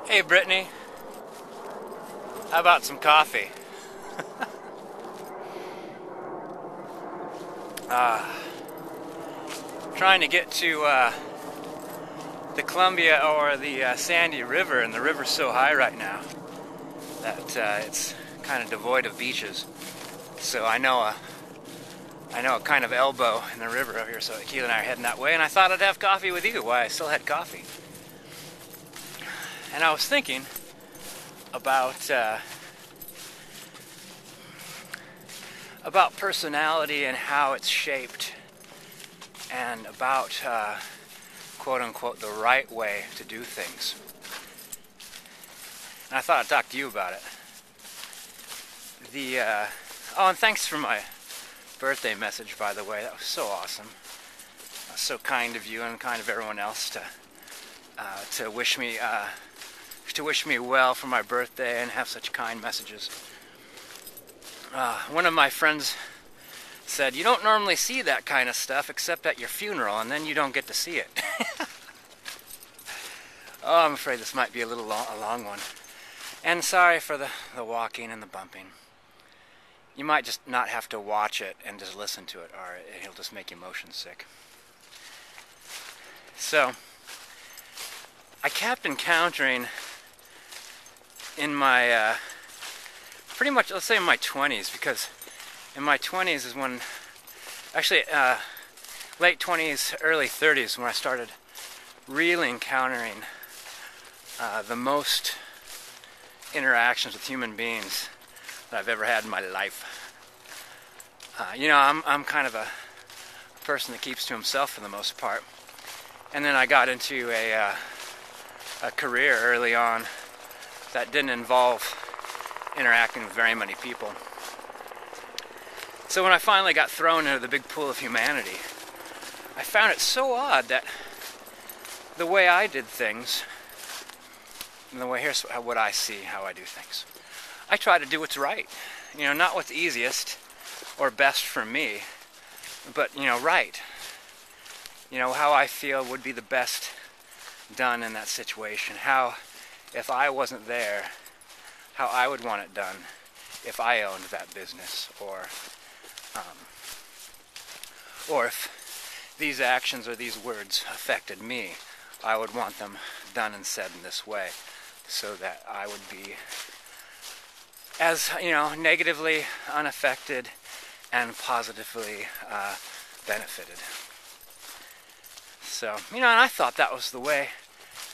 Hey Brittany, how about some coffee? Trying to get to the Columbia or the Sandy River, and the river's so high right now that it's kind of devoid of beaches. So I know a kind of elbow in the river over here, so Keela and I are heading that way, and I thought I'd have coffee with you while I still had coffee. And I was thinking about personality and how it's shaped, and about quote unquote the right way to do things. And I thought I'd talk to you about it. Oh, and thanks for my birthday message, by the way. That was so awesome. That was so kind of you and kind of everyone else to wish me well for my birthday and have such kind messages. One of my friends said, "You don't normally see that kind of stuff except at your funeral, and then you don't get to see it." Oh, I'm afraid this might be a long one. And sorry for the walking and the bumping. You might just not have to watch it and just listen to it, or it'll just make you motion sick. So, I kept encountering in my, pretty much, let's say in my 20s, because in my 20s is when, actually, late 20s, early 30s, when I started really encountering the most interactions with human beings that I've ever had in my life. I'm kind of a person that keeps to himself for the most part. And then I got into a career early on that didn't involve interacting with very many people. So when I finally got thrown into the big pool of humanity, I found it so odd that the way I did things, and here's what I see, how I do things. I try to do what's right. Not what's easiest or best for me, but, right. How I feel would be the best done in that situation. How, if I wasn't there, how I would want it done if I owned that business, or if these actions or these words affected me, I would want them done and said in this way, so that I would be as, negatively unaffected and positively benefited. So, and I thought that was the way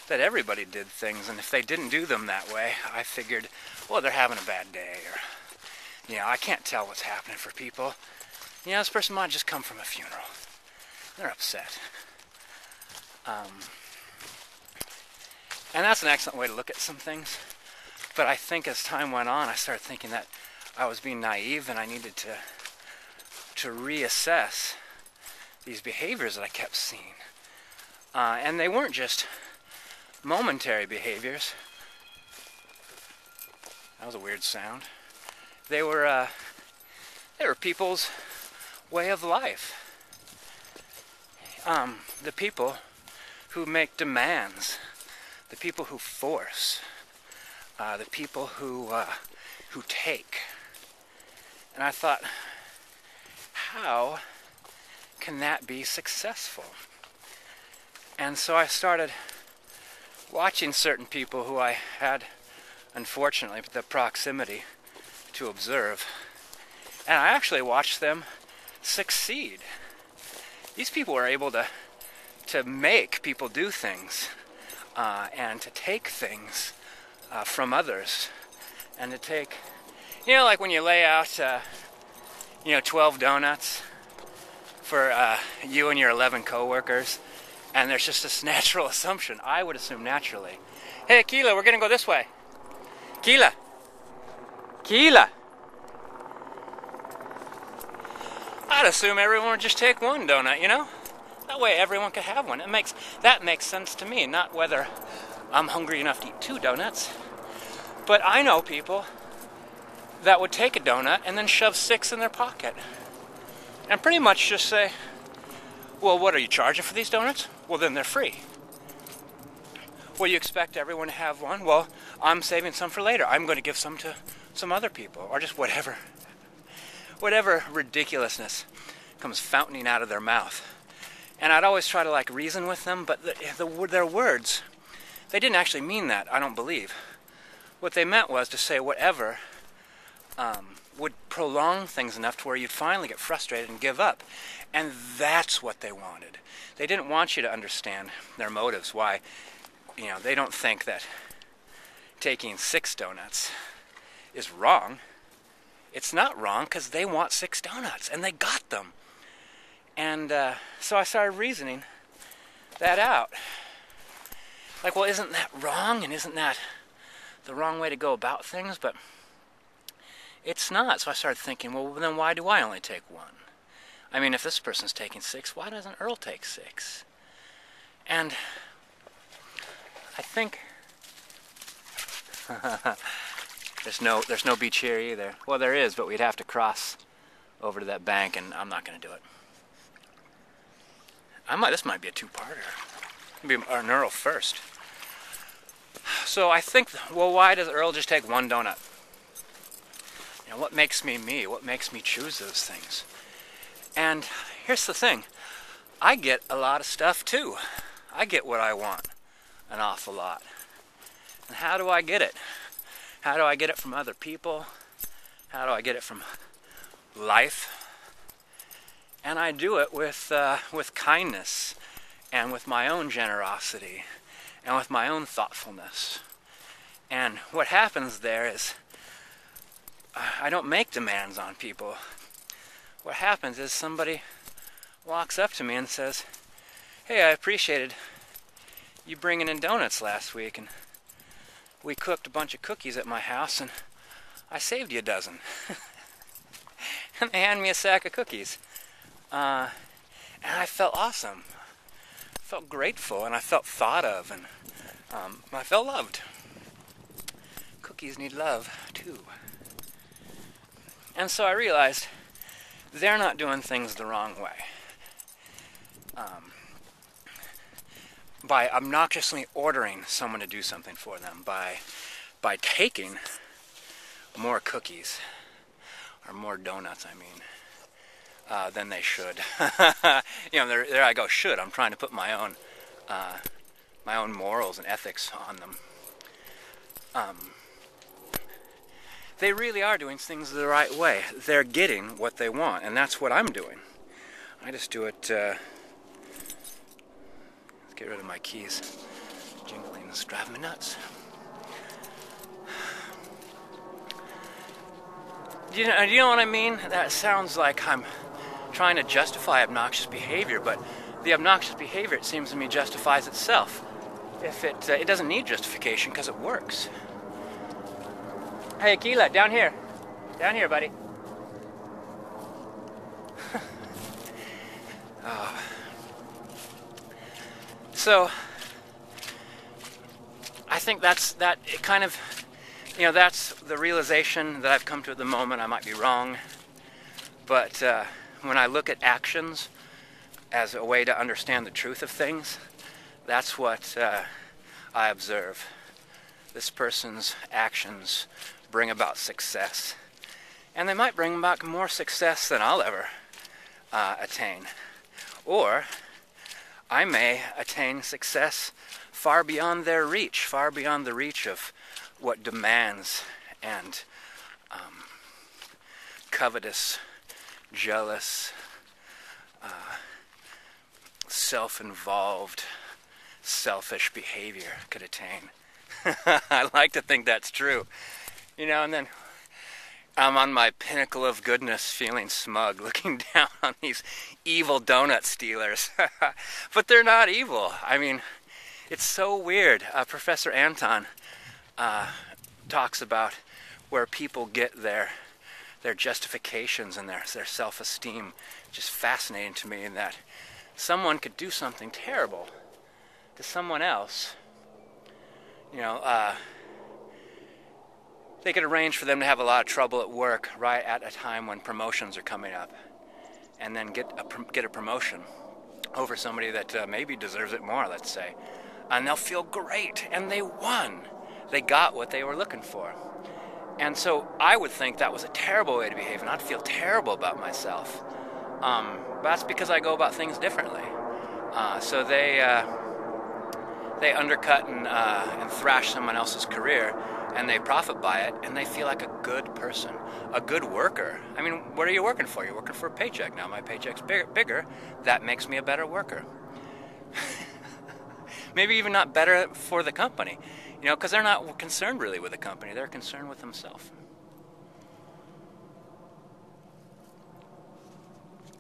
that everybody did things, and if they didn't do them that way, I figured, well, they're having a bad day, or, I can't tell what's happening for people. This person might just come from a funeral. They're upset. And that's an excellent way to look at some things. But I think as time went on, I started thinking that I was being naive, and I needed to reassess these behaviors that I kept seeing. And they weren't just momentary behaviors. That was a weird sound. They were people's way of life. The people who make demands, the people who force, the people who take. And I thought, how can that be successful? And so I started watching certain people who I had, unfortunately, the proximity to observe. And I actually watched them succeed. These people were able to make people do things, and to take things from others, and to take, like when you lay out, 12 donuts for you and your 11 coworkers, And there's just this natural assumption, I would assume naturally. Hey, Keela, we're gonna go this way. Keela! Keela! I'd assume everyone would just take one donut, you know? That way everyone could have one. That makes sense to me, not whether I'm hungry enough to eat 2 donuts. But I know people that would take a donut and then shove 6 in their pocket. And pretty much just say, well, what are you charging for these donuts? Well, then they're free. Well, you expect everyone to have one? Well, I'm saving some for later. I'm going to give some to some other people, or just whatever ridiculousness comes fountaining out of their mouth. And I'd always try to like reason with them, but their words, they didn't actually mean that, I don't believe. What they meant was to say whatever would prolong things enough to where you'd finally get frustrated and give up. And that's what they wanted. They didn't want you to understand their motives, why, you know, they don't think that taking 6 donuts is wrong. It's not wrong because they want 6 donuts and they got them. And so I started reasoning that out. Like, well, isn't that wrong? And isn't that the wrong way to go about things? But it's not. So I started thinking, well, then why do I only take 1? I mean, if this person's taking 6, why doesn't Earl take 6? And I think there's no beach here either. Well, there is, but we'd have to cross over to that bank, and I'm not going to do it. This might be a 2-parter. Maybe an Earl first. So I think, well, why does Earl just take 1 donut? You know, what makes me me? What makes me choose those things? And here's the thing. I get a lot of stuff too. I get what I want an awful lot. And how do I get it? How do I get it from other people? How do I get it from life? And I do it with kindness and with my own generosity and with my own thoughtfulness. And what happens there is I don't make demands on people. What happens is somebody walks up to me and says, hey, I appreciated you bringing in donuts last week, and we cooked a bunch of cookies at my house, and I saved you a dozen. And they hand me a sack of cookies. And I felt awesome. I felt grateful, and I felt thought of, and I felt loved. Cookies need love, too. And so I realized they're not doing things the wrong way. By obnoxiously ordering someone to do something for them, by taking more cookies, or more donuts, I mean, than they should. You know, there I go, should. I'm trying to put my own morals and ethics on them. They really are doing things the right way. They're getting what they want, and that's what I'm doing. I just do it, let's get rid of my keys. Jingling is driving me nuts. Do you know what I mean? That sounds like I'm trying to justify obnoxious behavior, but the obnoxious behavior, it seems to me, justifies itself. If it doesn't need justification because it works. Hey, Keela, down here. Down here, buddy. Oh. So, I think that's the realization that I've come to at the moment. I might be wrong. But when I look at actions as a way to understand the truth of things, that's what I observe. This person's actions bring about success. And they might bring about more success than I'll ever attain. Or I may attain success far beyond their reach, far beyond the reach of what demands and covetous, jealous, self-involved, selfish behavior could attain. I like to think that's true. You know, and then I'm on my pinnacle of goodness, feeling smug, looking down on these evil donut stealers. But they're not evil. I mean, it's so weird. Professor Anton talks about where people get their justifications and their self-esteem. Just fascinating to me in that someone could do something terrible to someone else. You know, they could arrange for them to have a lot of trouble at work right at a time when promotions are coming up, and then get a promotion over somebody that maybe deserves it more, let's say. And they'll feel great, and they won. They got what they were looking for. And so I would think that was a terrible way to behave, and I'd feel terrible about myself. But that's because I go about things differently. So they undercut and thrash someone else's career, and they profit by it, and they feel like a good person, a good worker. I mean, what are you working for? You're working for a paycheck. Now my paycheck's bigger. That makes me a better worker. Maybe even not better for the company, because they're not concerned really with the company. They're concerned with themselves.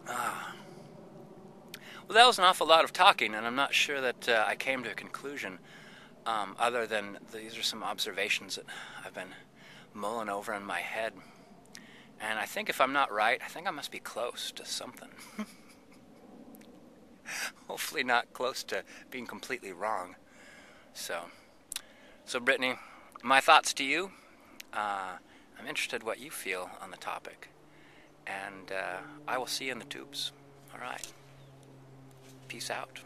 Well, that was an awful lot of talking, and I'm not sure that I came to a conclusion other than these are some observations that I've been mulling over in my head. And I think if I'm not right, I think I must be close to something. Hopefully not close to being completely wrong. So Brittany, my thoughts to you. I'm interested what you feel on the topic. And I will see you in the tubes. All right. Peace out.